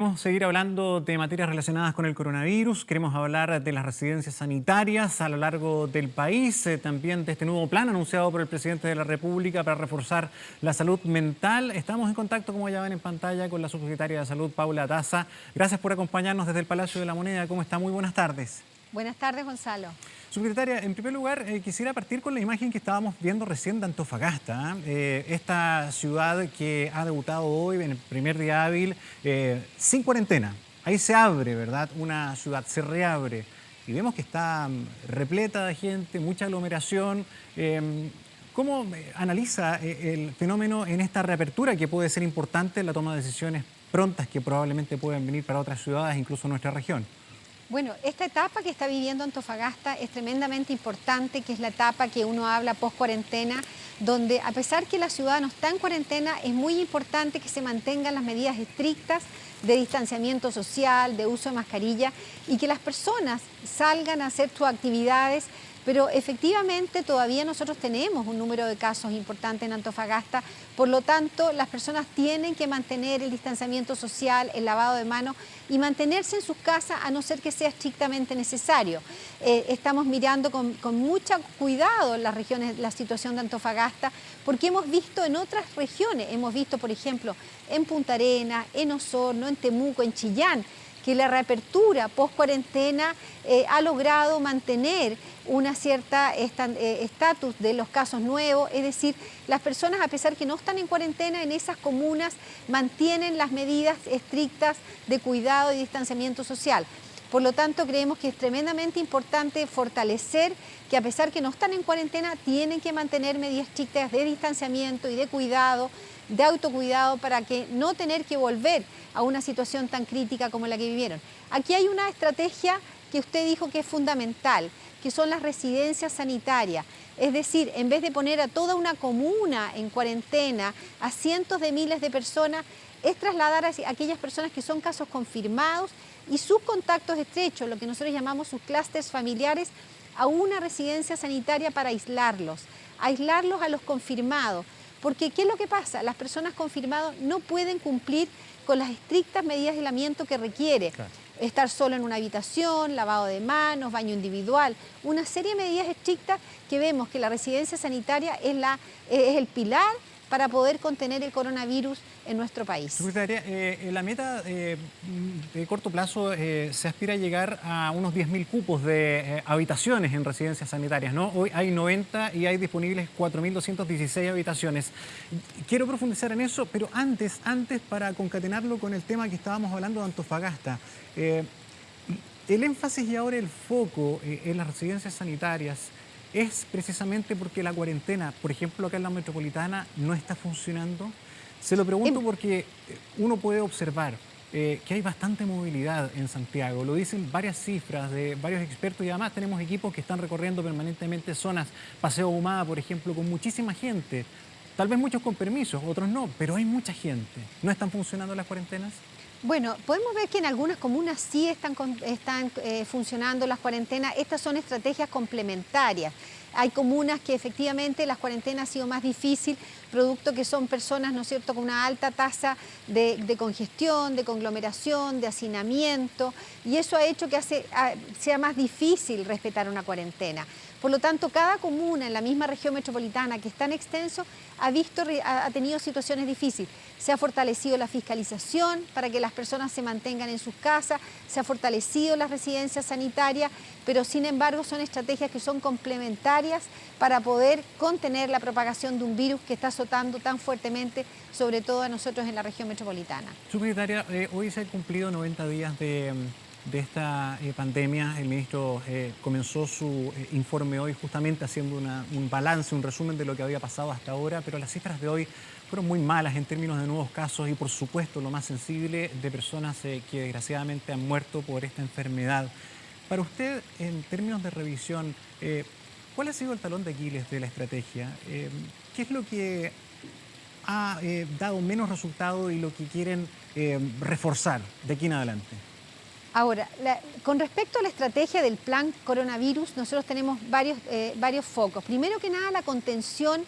Vamos a seguir hablando de materias relacionadas con el coronavirus. Queremos hablar de las residencias sanitarias a lo largo del país, también de este nuevo plan anunciado por el presidente de la República para reforzar la salud mental. Estamos en contacto, como ya ven en pantalla, con la subsecretaria de Salud, Paula Daza. Gracias por acompañarnos desde el Palacio de la Moneda. ¿Cómo está? Muy buenas tardes. Buenas tardes, Gonzalo. Subsecretaria, en primer lugar, quisiera partir con la imagen que estábamos viendo recién de Antofagasta, esta ciudad que ha debutado hoy en el primer día hábil sin cuarentena. Ahí se abre, ¿verdad? Una ciudad, se reabre y vemos que está repleta de gente, mucha aglomeración. ¿Cómo analiza el fenómeno en esta reapertura que puede ser importante en la toma de decisiones prontas que probablemente puedan venir para otras ciudades, incluso nuestra región? Bueno, esta etapa que está viviendo Antofagasta es tremendamente importante, que es la etapa que uno habla post-cuarentena, donde a pesar que la ciudad no está en cuarentena, es muy importante que se mantengan las medidas estrictas de distanciamiento social, de uso de mascarilla y que las personas salgan a hacer sus actividades. Pero efectivamente todavía nosotros tenemos un número de casos importante en Antofagasta, por lo tanto las personas tienen que mantener el distanciamiento social, el lavado de manos y mantenerse en sus casas a no ser que sea estrictamente necesario. Estamos mirando con mucho cuidado las regiones, la situación de Antofagasta, porque hemos visto en otras regiones, hemos visto por ejemplo en Punta Arenas, en Osorno, en Temuco, en Chillán, que la reapertura post-cuarentena ha logrado mantener una cierta estatus de los casos nuevos, es decir, las personas a pesar que no están en cuarentena en esas comunas mantienen las medidas estrictas de cuidado y distanciamiento social. Por lo tanto, creemos que es tremendamente importante fortalecer que a pesar que no están en cuarentena, tienen que mantener medidas estrictas de distanciamiento y de cuidado, de autocuidado para que no tener que volver a una situación tan crítica como la que vivieron. Aquí hay una estrategia que usted dijo que es fundamental, que son las residencias sanitarias. Es decir, en vez de poner a toda una comuna en cuarentena, a cientos de miles de personas, es trasladar a aquellas personas que son casos confirmados y sus contactos estrechos, lo que nosotros llamamos sus clústeres familiares, a una residencia sanitaria para aislarlos a los confirmados. Porque, ¿qué es lo que pasa? Las personas confirmadas no pueden cumplir con las estrictas medidas de aislamiento que requiere. Claro. Estar solo en una habitación, lavado de manos, baño individual, una serie de medidas estrictas que vemos que la residencia sanitaria es el pilar para poder contener el coronavirus en nuestro país. Secretaria, la meta de corto plazo se aspira a llegar a unos 10.000 cupos de habitaciones en residencias sanitarias, ¿no? Hoy hay 90 y hay disponibles 4.216 habitaciones. Quiero profundizar en eso, pero antes para concatenarlo con el tema que estábamos hablando de Antofagasta, el énfasis y ahora el foco en las residencias sanitarias es precisamente porque la cuarentena, por ejemplo, acá en la metropolitana, no está funcionando. Se lo pregunto porque uno puede observar que hay bastante movilidad en Santiago. Lo dicen varias cifras de varios expertos y además tenemos equipos que están recorriendo permanentemente zonas, Paseo Ahumada, por ejemplo, con muchísima gente. Tal vez muchos con permisos, otros no, pero hay mucha gente. ¿No están funcionando las cuarentenas? Bueno, podemos ver que en algunas comunas sí están funcionando las cuarentenas. Estas son estrategias complementarias. Hay comunas que efectivamente las cuarentenas ha sido más difícil, producto que son personas, ¿no es cierto?, con una alta tasa de congestión, de conglomeración, de hacinamiento, y eso ha hecho que sea más difícil respetar una cuarentena. Por lo tanto, cada comuna en la misma región metropolitana que es tan extenso ha tenido situaciones difíciles. Se ha fortalecido la fiscalización para que las personas se mantengan en sus casas, se ha fortalecido las residencias sanitarias, pero sin embargo son estrategias que son complementarias para poder contener la propagación de un virus que está azotando tan fuertemente, sobre todo a nosotros en la región metropolitana. Subsecretaria, hoy se han cumplido 90 días de esta pandemia. El ministro comenzó su informe hoy justamente haciendo un balance, un resumen de lo que había pasado hasta ahora, pero las cifras de hoy fueron muy malas en términos de nuevos casos y por supuesto lo más sensible de personas que desgraciadamente han muerto por esta enfermedad. Para usted, en términos de revisión, ¿cuál ha sido el talón de Aquiles de la estrategia? ¿Qué es lo que ha dado menos resultado y lo que quieren reforzar de aquí en adelante? Ahora, con respecto a la estrategia del plan coronavirus, nosotros tenemos varios focos. Primero que nada, la contención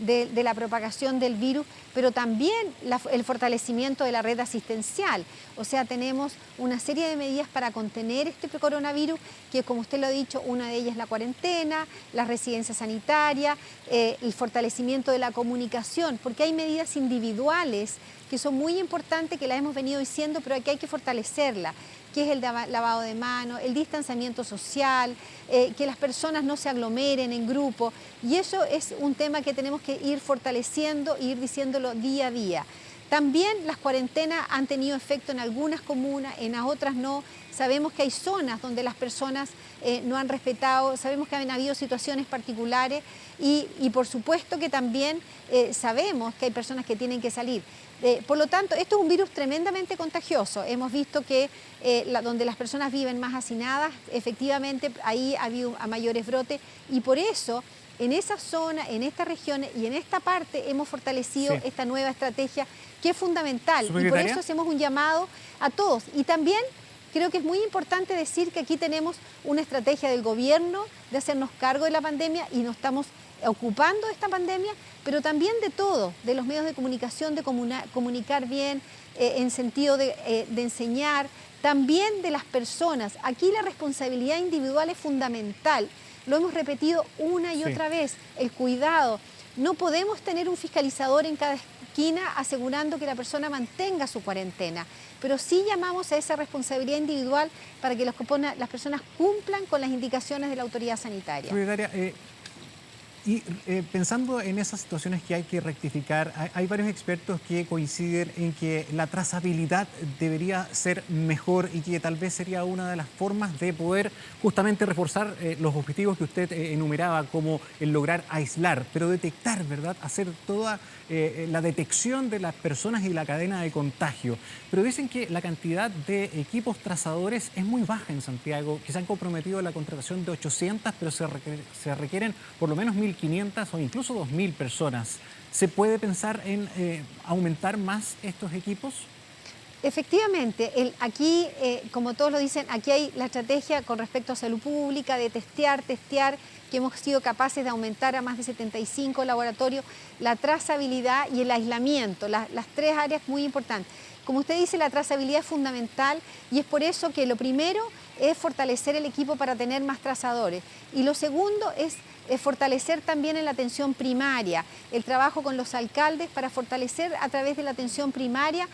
de la propagación del virus, pero también el fortalecimiento de la red asistencial. O sea, tenemos una serie de medidas para contener este coronavirus, que como usted lo ha dicho, una de ellas es la cuarentena, la residencia sanitaria, el fortalecimiento de la comunicación, porque hay medidas individuales que son muy importantes, que las hemos venido diciendo, pero que hay que fortalecerla, que es el lavado de manos, el distanciamiento social, que las personas no se aglomeren en grupo. Y eso es un tema que tenemos que ir fortaleciendo e ir diciéndolo día a día. También las cuarentenas han tenido efecto en algunas comunas, en las otras no. Sabemos que hay zonas donde las personas no han respetado, sabemos que han habido situaciones particulares y por supuesto que también sabemos que hay personas que tienen que salir. Por lo tanto, esto es un virus tremendamente contagioso. Hemos visto que donde las personas viven más hacinadas, efectivamente ahí ha habido mayores brotes y por eso en esa zona, en esta región y en esta parte hemos fortalecido esta nueva estrategia que es fundamental y por eso hacemos un llamado a todos. Y también creo que es muy importante decir que aquí tenemos una estrategia del gobierno de hacernos cargo de la pandemia y nos estamos ocupando de esta pandemia, pero también de todo, de los medios de comunicación, de comunicar bien, en sentido de enseñar, también de las personas. Aquí la responsabilidad individual es fundamental, lo hemos repetido una y otra vez, el cuidado. No podemos tener un fiscalizador en cada esquina asegurando que la persona mantenga su cuarentena, pero sí llamamos a esa responsabilidad individual para que las personas cumplan con las indicaciones de la autoridad sanitaria. Secretaria, y pensando en esas situaciones que hay que rectificar, hay varios expertos que coinciden en que la trazabilidad debería ser mejor y que tal vez sería una de las formas de poder justamente reforzar los objetivos que usted enumeraba, como el lograr aislar, pero detectar, ¿verdad? Hacer toda la detección de las personas y la cadena de contagio. Pero dicen que la cantidad de equipos trazadores es muy baja en Santiago, que se han comprometido a la contratación de 800, pero se requieren por lo menos 1.500 o incluso 2.000 personas. ¿Se puede pensar en aumentar más estos equipos? Efectivamente, aquí, como todos lo dicen, aquí hay la estrategia con respecto a salud pública de testear, que hemos sido capaces de aumentar a más de 75 laboratorios, la trazabilidad y el aislamiento, las tres áreas muy importantes. Como usted dice, la trazabilidad es fundamental y es por eso que lo primero es fortalecer el equipo para tener más trazadores. Y lo segundo es fortalecer también en la atención primaria, el trabajo con los alcaldes para fortalecer a través de la atención primaria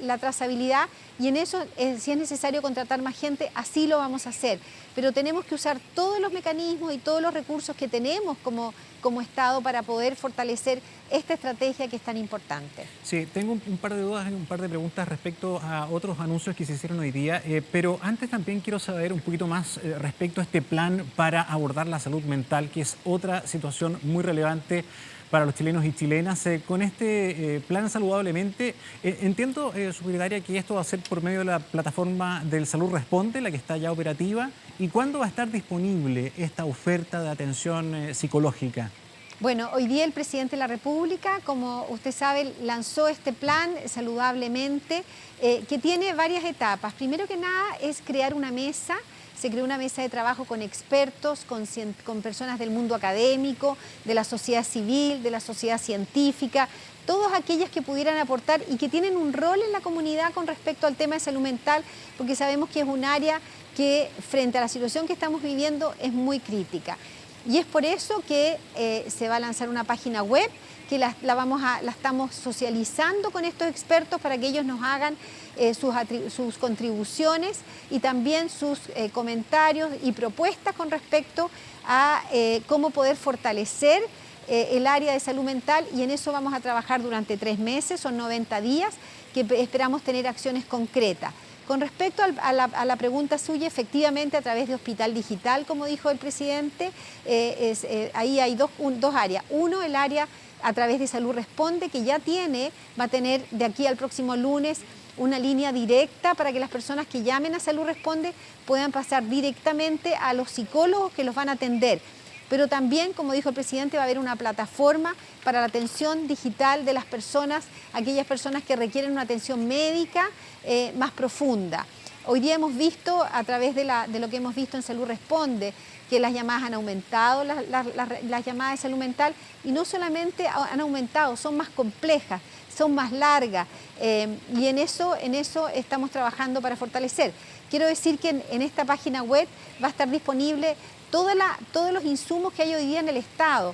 la trazabilidad y en eso, si es necesario contratar más gente, así lo vamos a hacer. Pero tenemos que usar todos los mecanismos y todos los recursos que tenemos como Estado para poder fortalecer esta estrategia que es tan importante. Sí, tengo un par de dudas y un par de preguntas respecto a otros anuncios que se hicieron hoy día, pero antes también quiero saber un poquito más respecto a este plan para abordar la salud mental, que es otra situación muy relevante para los chilenos y chilenas. Con este plan Saludablemente, entiendo, subsecretaria, que esto va a ser por medio de la plataforma del Salud Responde, la que está ya operativa. ¿Y cuándo va a estar disponible esta oferta de atención psicológica? Bueno, hoy día el presidente de la República, como usted sabe, lanzó este plan Saludablemente, que tiene varias etapas. Primero que nada es crear una mesa. Se creó una mesa de trabajo con expertos, con personas del mundo académico, de la sociedad civil, de la sociedad científica, todas aquellas que pudieran aportar y que tienen un rol en la comunidad con respecto al tema de salud mental, porque sabemos que es un área que frente a la situación que estamos viviendo es muy crítica. Y es por eso que se va a lanzar una página web que la estamos socializando con estos expertos para que ellos nos hagan sus contribuciones y también sus comentarios y propuestas con respecto a cómo poder fortalecer el área de salud mental y en eso vamos a trabajar durante 3 meses, son 90 días, que esperamos tener acciones concretas. Con respecto a la pregunta suya, efectivamente a través de Hospital Digital, como dijo el presidente, ahí hay dos áreas. Uno, el área a través de Salud Responde, que ya va a tener de aquí al próximo lunes una línea directa para que las personas que llamen a Salud Responde puedan pasar directamente a los psicólogos que los van a atender. Pero también, como dijo el presidente, va a haber una plataforma para la atención digital de las personas, aquellas personas que requieren una atención médica más profunda. Hoy día hemos visto, a través de lo que hemos visto en Salud Responde, que las llamadas han aumentado, las llamadas de salud mental, y no solamente han aumentado, son más complejas, son más largas, y en eso estamos trabajando para fortalecer. Quiero decir que en esta página web va a estar disponible todos los insumos que hay hoy día en el Estado.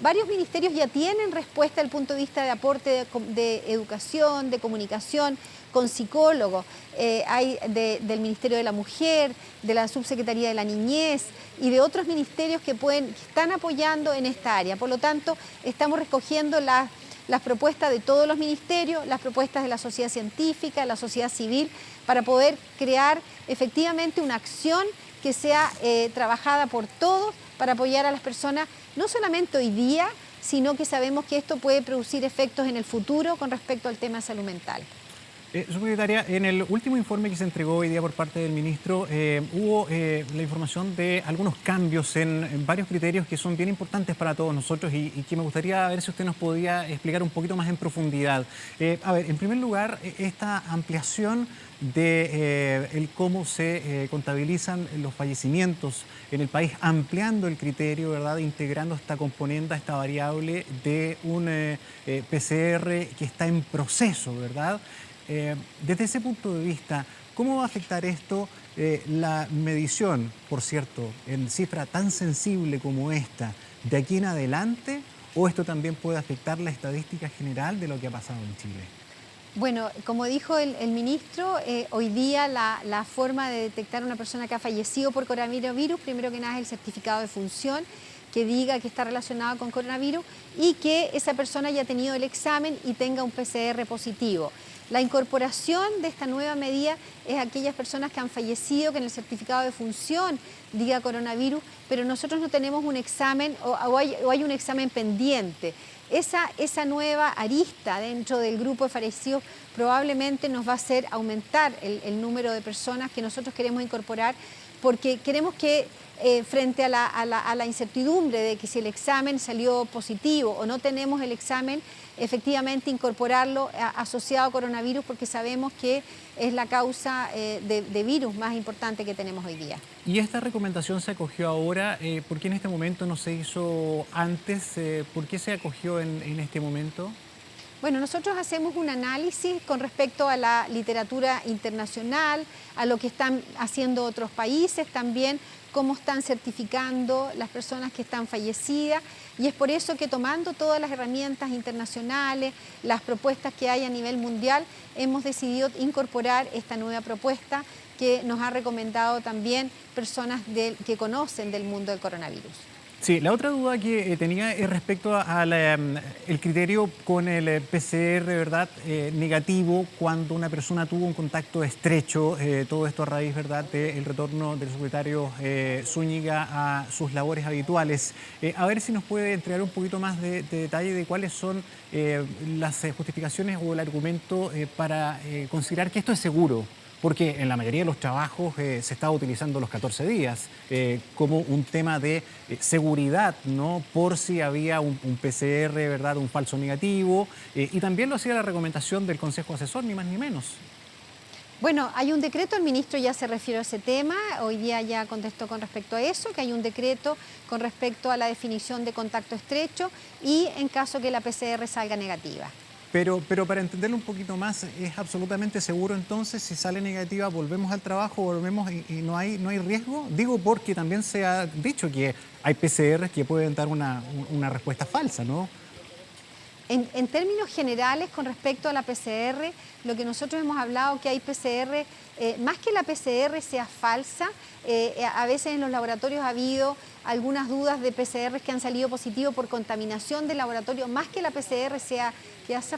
Varios ministerios ya tienen respuesta desde el punto de vista de aporte de educación, de comunicación, con psicólogos. Hay del Ministerio de la Mujer, de la Subsecretaría de la Niñez y de otros ministerios que están apoyando en esta área. Por lo tanto, estamos recogiendo las propuestas de todos los ministerios, las propuestas de la sociedad científica, de la sociedad civil, para poder crear efectivamente una acción que sea trabajada por todos para apoyar a las personas, no solamente hoy día, sino que sabemos que esto puede producir efectos en el futuro con respecto al tema de salud mental. Subsecretaria, en el último informe que se entregó hoy día por parte del ministro, hubo la información de algunos cambios en varios criterios que son bien importantes para todos nosotros y que me gustaría ver si usted nos podía explicar un poquito más en profundidad. A ver, en primer lugar, esta ampliación de el cómo se contabilizan los fallecimientos en el país, ampliando el criterio, ¿verdad?, integrando esta componente, esta variable de un PCR que está en proceso, ¿verdad? Desde ese punto de vista, ¿cómo va a afectar esto la medición, por cierto, en cifra tan sensible como esta, de aquí en adelante? ¿O esto también puede afectar la estadística general de lo que ha pasado en Chile? Bueno, como dijo el ministro, hoy día la forma de detectar a una persona que ha fallecido por coronavirus, primero que nada es el certificado de función, que diga que está relacionado con coronavirus y que esa persona haya tenido el examen y tenga un PCR positivo. La incorporación de esta nueva medida es aquellas personas que han fallecido, que en el certificado de función diga coronavirus, pero nosotros no tenemos un examen o hay un examen pendiente. Esa nueva arista dentro del grupo de fallecidos probablemente nos va a hacer aumentar el número de personas que nosotros queremos incorporar, porque queremos que frente a la incertidumbre de que si el examen salió positivo o no tenemos el examen, efectivamente incorporarlo asociado a coronavirus, porque sabemos que es la causa de virus más importante que tenemos hoy día. ¿Y esta recomendación se acogió ahora? ¿Por qué en este momento no se hizo antes? ¿Por qué se acogió en este momento? Bueno, nosotros hacemos un análisis con respecto a la literatura internacional, a lo que están haciendo otros países también, cómo están certificando las personas que están fallecidas, y es por eso que tomando todas las herramientas internacionales, las propuestas que hay a nivel mundial, hemos decidido incorporar esta nueva propuesta que nos ha recomendado también personas que conocen del mundo del coronavirus. Sí, la otra duda que tenía es respecto al criterio con el PCR, ¿verdad?, negativo cuando una persona tuvo un contacto estrecho, todo esto a raíz, ¿verdad?, del retorno del secretario Zúñiga a sus labores habituales. A ver si nos puede entregar un poquito más de detalle de cuáles son las justificaciones o el argumento para considerar que esto es seguro. Porque en la mayoría de los trabajos se está utilizando los 14 días como un tema de seguridad, ¿no? Por si había un PCR, ¿verdad?, un falso negativo. Y también lo hacía la recomendación del Consejo Asesor, ni más ni menos. Bueno, hay un decreto, el ministro ya se refirió a ese tema, hoy día ya contestó con respecto a eso, que hay un decreto con respecto a la definición de contacto estrecho y en caso que la PCR salga negativa. Pero para entenderlo un poquito más, ¿es absolutamente seguro entonces si sale negativa, volvemos al trabajo, volvemos y no hay riesgo? Digo porque también se ha dicho que hay PCRs que pueden dar una respuesta falsa, ¿no? En términos generales, con respecto a la PCR, lo que nosotros hemos hablado que hay PCR, más que la PCR sea falsa, a veces en los laboratorios ha habido algunas dudas de PCR que han salido positivos por contaminación del laboratorio, más que la PCR sea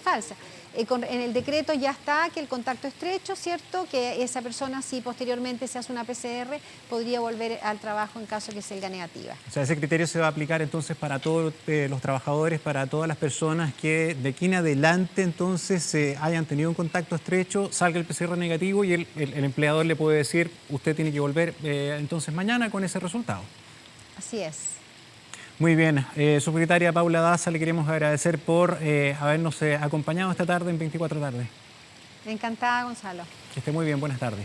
falsa. En el decreto ya está que el contacto estrecho, ¿cierto?, que esa persona, si posteriormente se hace una PCR, podría volver al trabajo en caso que salga negativa. O sea, ese criterio se va a aplicar entonces para todos los trabajadores, para todas las personas que de aquí en adelante entonces hayan tenido un contacto estrecho, salga el PCR negativo y el empleador le puede decir, usted tiene que volver entonces mañana con ese resultado. Así es. Muy bien, subsecretaria Paula Daza, le queremos agradecer por habernos acompañado esta tarde en 24 tardes. Encantada, Gonzalo. Que esté muy bien, buenas tardes.